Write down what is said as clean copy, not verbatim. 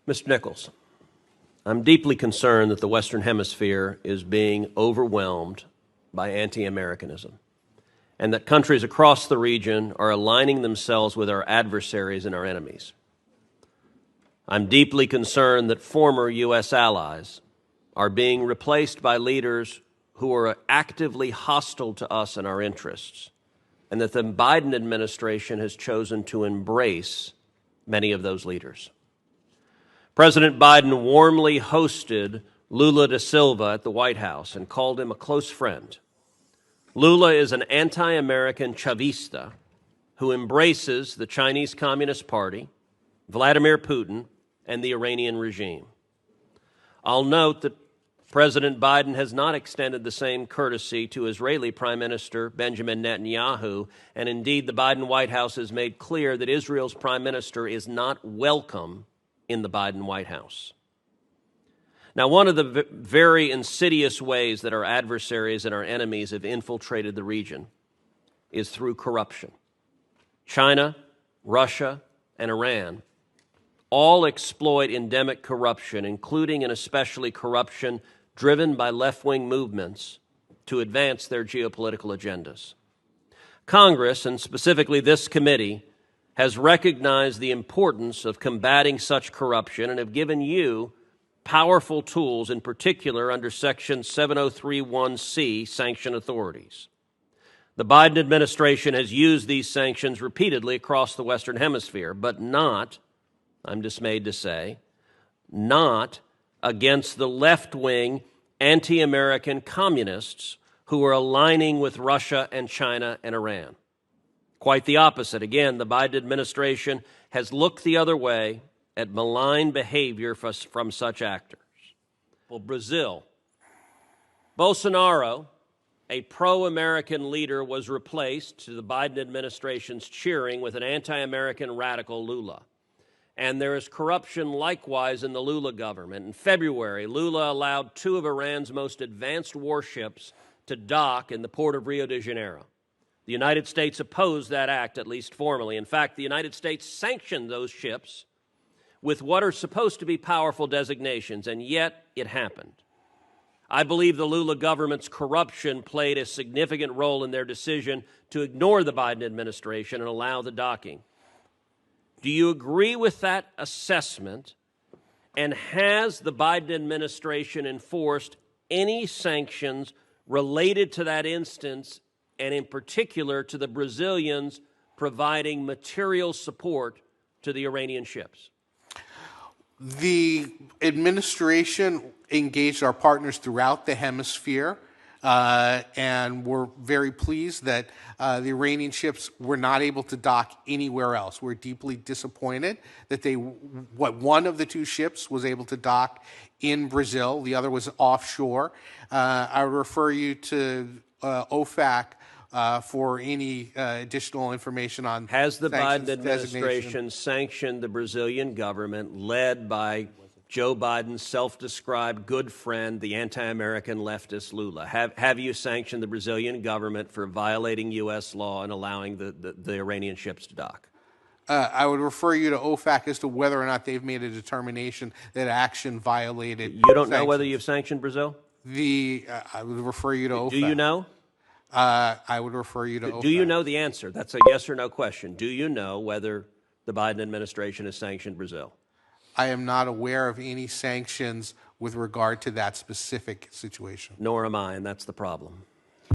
Mr. Nichols, I'm deeply concerned that the Western Hemisphere is being overwhelmed by anti-Americanism, and that countries across the region are aligning themselves with our adversaries and our enemies. I'm deeply concerned that former U.S. allies are being replaced by leaders who are actively hostile to us and our interests, and that the Biden administration has chosen to embrace many of those leaders. President Biden warmly hosted Lula da Silva at the White House and called him a close friend. Lula is an anti-American Chavista who embraces the Chinese Communist Party, Vladimir Putin, and the Iranian regime. I'll note that President Biden has not extended the same courtesy to Israeli Prime Minister Benjamin Netanyahu, and indeed the Biden White House has made clear that Israel's Prime Minister is not welcome in the Biden White House. Now, one of the very insidious ways that our adversaries and our enemies have infiltrated the region is through corruption. China, Russia, and Iran all exploit endemic corruption, including and especially corruption driven by left-wing movements to advance their geopolitical agendas. Congress, and specifically this committee, has recognized the importance of combating such corruption and have given you powerful tools, in particular under Section 7031C, sanction authorities. The Biden administration has used these sanctions repeatedly across the Western Hemisphere, but not, I'm dismayed to say, not against the left-wing anti-American communists who are aligning with Russia and China and Iran. Quite the opposite. Again, the Biden administration has looked the other way at malign behavior from such actors. Well, Brazil. Bolsonaro, a pro-American leader, was replaced, to the Biden administration's cheering, with an anti-American radical Lula. And there is corruption likewise in the Lula government. In February, Lula allowed 2 of Iran's most advanced warships to dock in the port of Rio de Janeiro. The United States opposed that act, at least formally. In fact, the United States sanctioned those ships with what are supposed to be powerful designations, and yet it happened. I believe the Lula government's corruption played a significant role in their decision to ignore the Biden administration and allow the docking. Do you agree with that assessment? And has the Biden administration enforced any sanctions related to that instance, and in particular to the Brazilians providing material support to the Iranian ships? The administration engaged our partners throughout the hemisphere, and we're very pleased that the Iranian ships were not able to dock anywhere else. We're deeply disappointed that one of the 2 ships was able to dock in Brazil. The other was offshore. I would refer you to OFAC for any additional information on. Has the Biden administration sanctioned the Brazilian government, led by Joe Biden's self-described good friend, the anti-American leftist Lula? Have you sanctioned the Brazilian government for violating U.S. law and allowing the Iranian ships to dock? I would refer you to OFAC as to whether or not they've made a determination that action violated. You don't know whether you've sanctioned Brazil? I would refer you to OFAC. Do you know? I would refer you to OFAC. Do you know the answer? That's a yes or no question. Do you know whether the Biden administration has sanctioned Brazil? I am not aware of any sanctions with regard to that specific situation. Nor am I, and that's the problem.